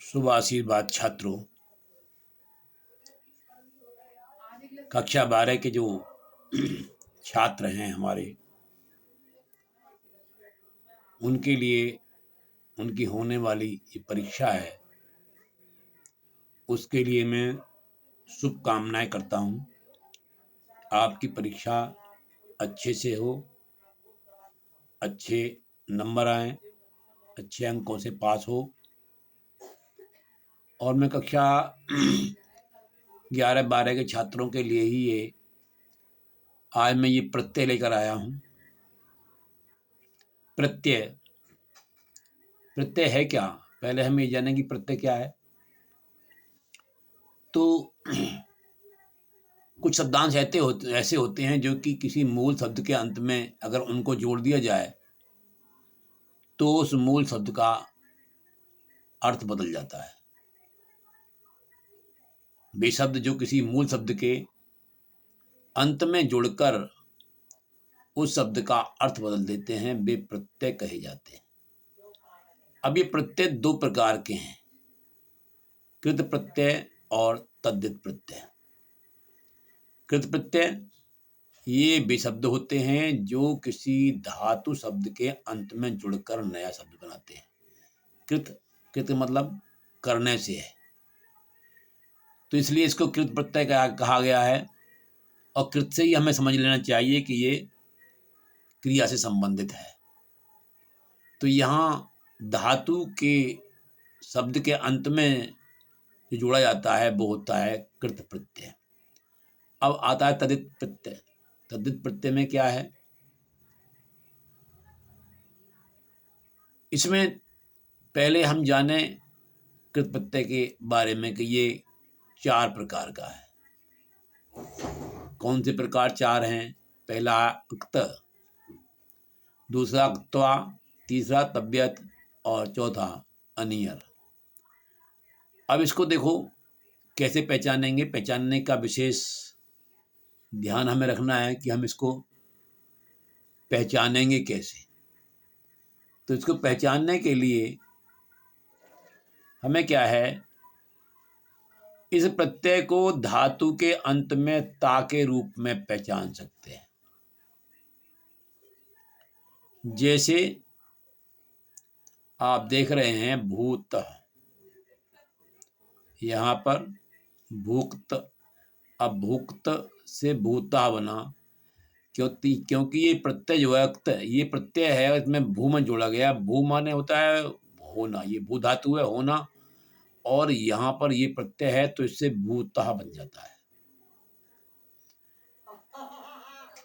शुभ आशीर्वाद छात्रों। कक्षा 12 के जो छात्र हैं हमारे, उनके लिए उनकी होने वाली ये परीक्षा है, उसके लिए मैं शुभकामनाएं करता हूँ। आपकी परीक्षा अच्छे से हो, अच्छे नंबर आए, अच्छे अंकों से पास हो। और मैं कक्षा 11-12 के छात्रों के लिए ही आज मैं ये प्रत्यय लेकर आया हूँ। प्रत्यय प्रत्यय है क्या? पहले हम ये जानें कि प्रत्यय क्या है। तो कुछ शब्दांश ऐसे होते हैं जो कि किसी मूल शब्द के अंत में अगर उनको जोड़ दिया जाए तो उस मूल शब्द का अर्थ बदल जाता है। वे शब्द जो किसी मूल शब्द के अंत में जुड़कर उस शब्द का अर्थ बदल देते हैं, वे प्रत्यय कहे जाते हैं। अब ये प्रत्यय दो प्रकार के हैं, कृत प्रत्यय और तद्धित प्रत्यय। कृत प्रत्यय ये वे शब्द होते हैं जो किसी धातु शब्द के अंत में जुड़कर नया शब्द बनाते हैं। कृत मतलब करने से है, तो इसलिए इसको कृत प्रत्यय कहा गया है। और कृत से ही हमें समझ लेना चाहिए कि ये क्रिया से संबंधित है। तो यहाँ धातु के शब्द के अंत में जो जोड़ा जाता है वो होता है कृत प्रत्यय। अब आता है तद्धित प्रत्यय। तद्धित प्रत्यय में क्या है? इसमें पहले हम जाने कृत प्रत्यय के बारे में कि ये 4 प्रकार का है। कौन से प्रकार 4 हैं? पहला उक्त, दूसरा क्त्वा, तीसरा तब्यत और चौथा अनियर। अब इसको देखो कैसे पहचानेंगे। पहचानने का विशेष ध्यान हमें रखना है कि हम इसको पहचानेंगे कैसे। तो इसको पहचानने के लिए हमें क्या है, इस प्रत्यय को धातु के अंत में ता के रूप में पहचान सकते हैं। जैसे आप देख रहे हैं भूत, यहाँ पर भूक्त। अब भूक्त से भूता बना, क्योंकि ये प्रत्यय जो है ये प्रत्यय है, इसमें भू में जोड़ा गया। भू माने होता है होना, ये भू धातु है होना, और यहाँ पर ये प्रत्यय है तो इससे भूता बन जाता है।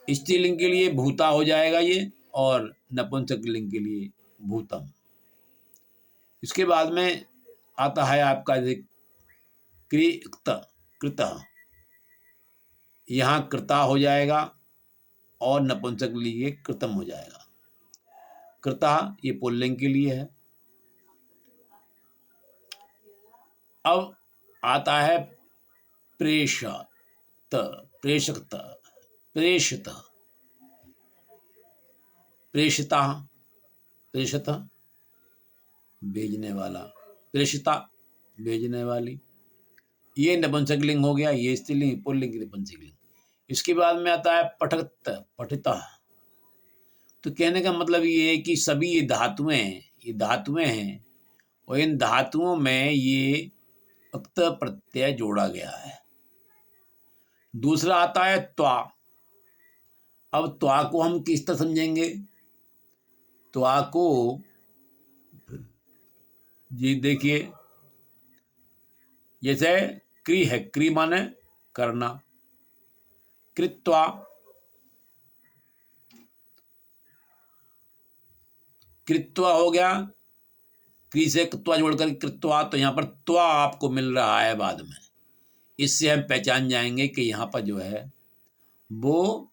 स्त्रीलिंग के लिए भूता हो जाएगा ये, और नपुंसकलिंग के लिए भूतम। इसके बाद में आता है आपका कृत। यहाँ कृता हो जाएगा और नपुंसक के लिए कृतम हो जाएगा। कृता ये पुल्लिंग के लिए है। अब आता है प्रेषत, प्रेषक, प्रेषित, प्रेषिता, प्रेषित भेजने वाला, प्रेषिता भेजने वाली। ये नपुंसकलिंग हो गया, ये स्त्रीलिंग, पुल्लिंग, नपुंसकलिंग। इसके बाद में आता है पठत, पठिता। तो कहने का मतलब ये है कि सभी ये धातुएं हैं और इन धातुओं में ये उक्त प्रत्यय जोड़ा गया है। दूसरा आता है त्वा। अब त्वा को हम किस तरह समझेंगे? त्वा को जी देखिए, जैसे क्री है, क्री माने करना, कृत्वा। कृत्वा हो गया, क्री से कृत्वा जोड़कर कृत्वा, तो यहाँ पर त्वा आपको मिल रहा है बाद में। इससे हम पहचान जाएंगे कि यहाँ पर जो है वो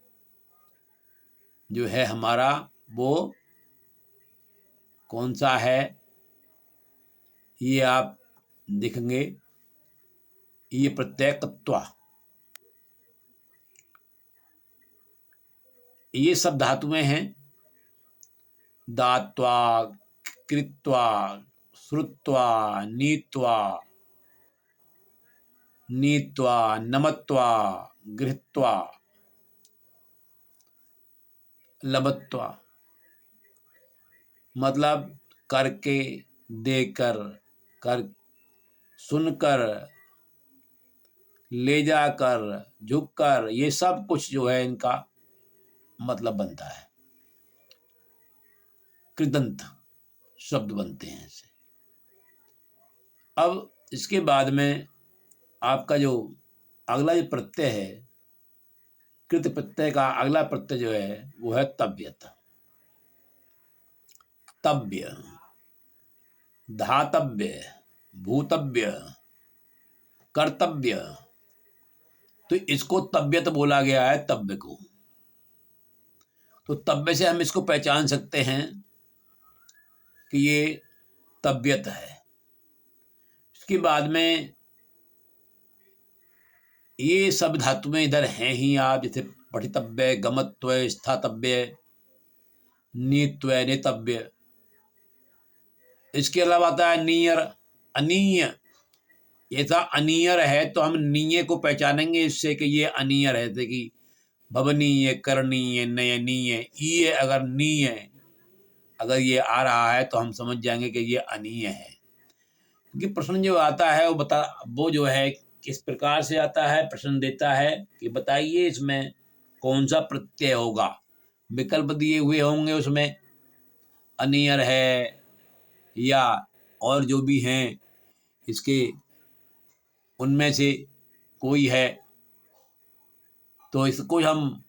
जो है हमारा वो कौन सा है, ये आप देखेंगे। ये प्रत्यय कृत्वा, ये सब धातुएं हैं। दात्वा, कृत्वा, श्रुत्वा, नीत्वा, नीत्वा, नमत्वा, गृहीत्वा, लभत्वा, मतलब करके, देकर, कर, सुनकर, ले जाकर, झुककर, ये सब कुछ जो है इनका मतलब बनता है। कृदंत शब्द बनते हैं इससे। अब इसके बाद में आपका जो अगला जो प्रत्यय है, कृत प्रत्यय का अगला प्रत्यय जो है वो है तव्यत। तव्य, धातव्य, भूतव्य, कर्तव्य, तो इसको तव्यत बोला गया है, तव्य को। तो तव्य से हम इसको पहचान सकते हैं कि ये तव्यत है। इसके बाद में ये सब धातुएं इधर हैं ही, आप जैसे पठितव्य, गमत्व, स्थातव्य, नीत्व, नेतव्य। इसके अलावा आता है नीयर, अनीय। ऐसा अनीयर है तो हम नीय को पहचानेंगे इससे कि ये अनीयर है, जैसे कि भवनीय, करणीय, नयनीय। ई अगर नीय अगर ये आ रहा है तो हम समझ जाएंगे कि ये अनीय है। क्योंकि प्रश्न जो आता है वो जो है किस प्रकार से आता है, प्रश्न देता है कि बताइए इसमें कौन सा प्रत्यय होगा। विकल्प दिए हुए होंगे उसमें, अनियर है या और जो भी हैं इसके उनमें से कोई है। तो इसको हम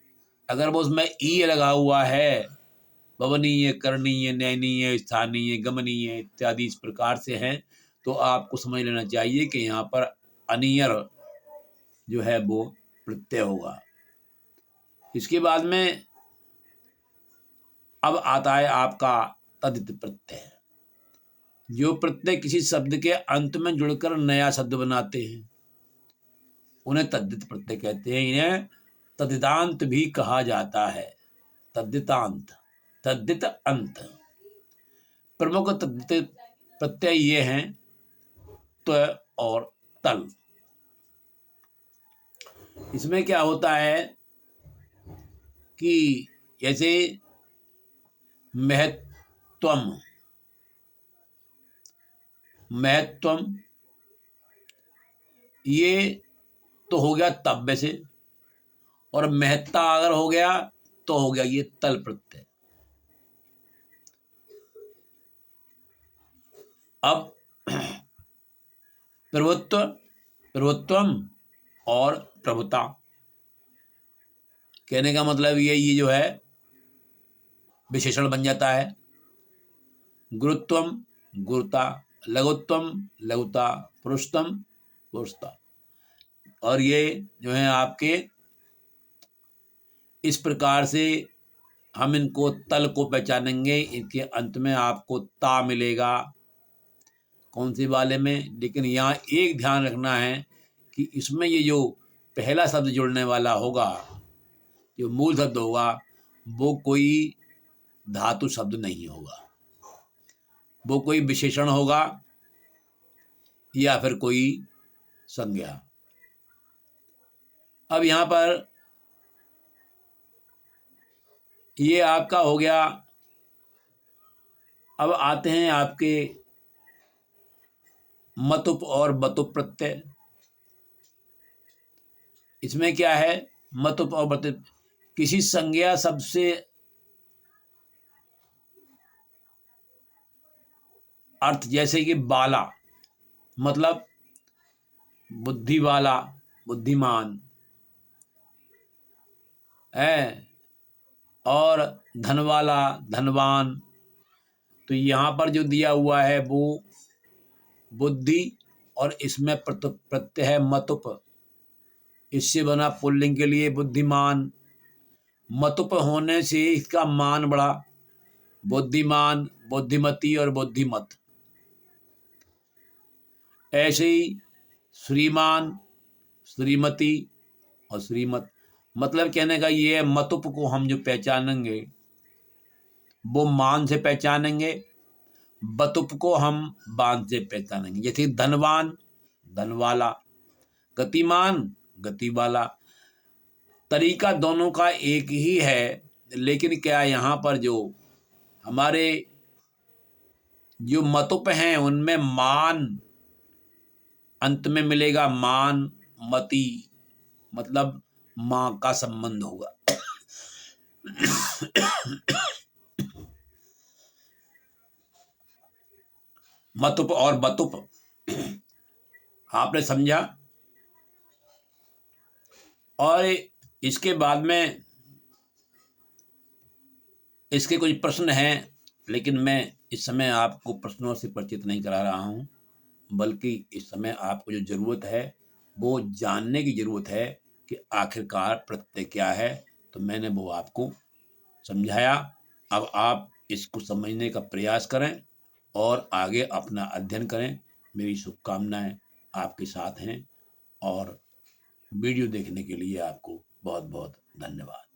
अगर वो उसमें ई लगा हुआ है, भवनीय, करणीय, नयनीय, स्थानीय, गमनीय इत्यादि इस प्रकार से हैं, तो आपको समझ लेना चाहिए कि यहाँ पर अनियर जो है वो प्रत्यय होगा। इसके बाद में अब आता है आपका तदित प्रत्यय। जो प्रत्यय किसी शब्द के अंत में जुड़कर नया शब्द बनाते हैं उन्हें तद्धित प्रत्यय कहते हैं। इन्हें तद्धितांत भी कहा जाता है। तद्धितांत, तद्धित अंत। प्रमुख तद्धित प्रत्यय ये हैं त्व और तल। इसमें क्या होता है कि जैसे महत्वम, महत्वम ये तो हो गया तव्य से, और महत्ता अगर हो गया तो हो गया ये तल प्रत्यय। अब प्रभुत्व, प्रभुत्वम और प्रभुता, कहने का मतलब ये जो है विशेषण बन जाता है। गुरुत्वम, गुरुता, लघुत्वम, लघुता, पुरुषत्वम, पुरुषता। और ये जो है आपके इस प्रकार से हम इनको तल को पहचानेंगे। इनके अंत में आपको ता मिलेगा, कौन सी वाले में। लेकिन यहाँ एक ध्यान रखना है कि इसमें ये जो पहला शब्द जुड़ने वाला होगा, जो मूल शब्द होगा, वो कोई धातु शब्द नहीं होगा, वो कोई विशेषण होगा या फिर कोई संज्ञा। अब यहाँ पर ये आपका हो गया। अब आते हैं आपके मतुप और बतुप प्रत्यय। इसमें क्या है, मतुप और बतुप, किसी संज्ञा शब्द से अर्थ, जैसे कि बाला मतलब बुद्धि वाला, बुद्धिमान है, और धन वाला, धनवान। तो यहाँ पर जो दिया हुआ है वो बुद्धि, और इसमें प्रत्यय है मतुप। इससे बना पुल्लिंग के लिए बुद्धिमान। मतुप होने से इसका मान बढ़ा, बुद्धिमान, बुद्धिमती और बुद्धिमत। ऐसे ही श्रीमान, श्रीमती और श्रीमत। मतलब कहने का ये है, मतुप को हम जो पहचानेंगे वो मान से पहचानेंगे, बतुप को हम बांध से पहचानेंगे। जैसे धनवान, धन वाला, गतिमान, गति वाला। तरीका दोनों का एक ही है, लेकिन क्या यहाँ पर जो हमारे जो मतुप हैं उनमें मान अंत में मिलेगा, मान, मति, मतलब मां का संबंध होगा। मतुप और बतुप आपने समझा। और इसके बाद में इसके कुछ प्रश्न हैं, लेकिन मैं इस समय आपको प्रश्नों से परिचित नहीं करा रहा हूं, बल्कि इस समय आपको जो जरूरत है वो जानने की जरूरत है कि आखिरकार प्रत्यय क्या है। तो मैंने वो आपको समझाया। अब आप इसको समझने का प्रयास करें और आगे अपना अध्ययन करें। मेरी शुभकामनाएं आपके साथ हैं और वीडियो देखने के लिए आपको बहुत बहुत धन्यवाद।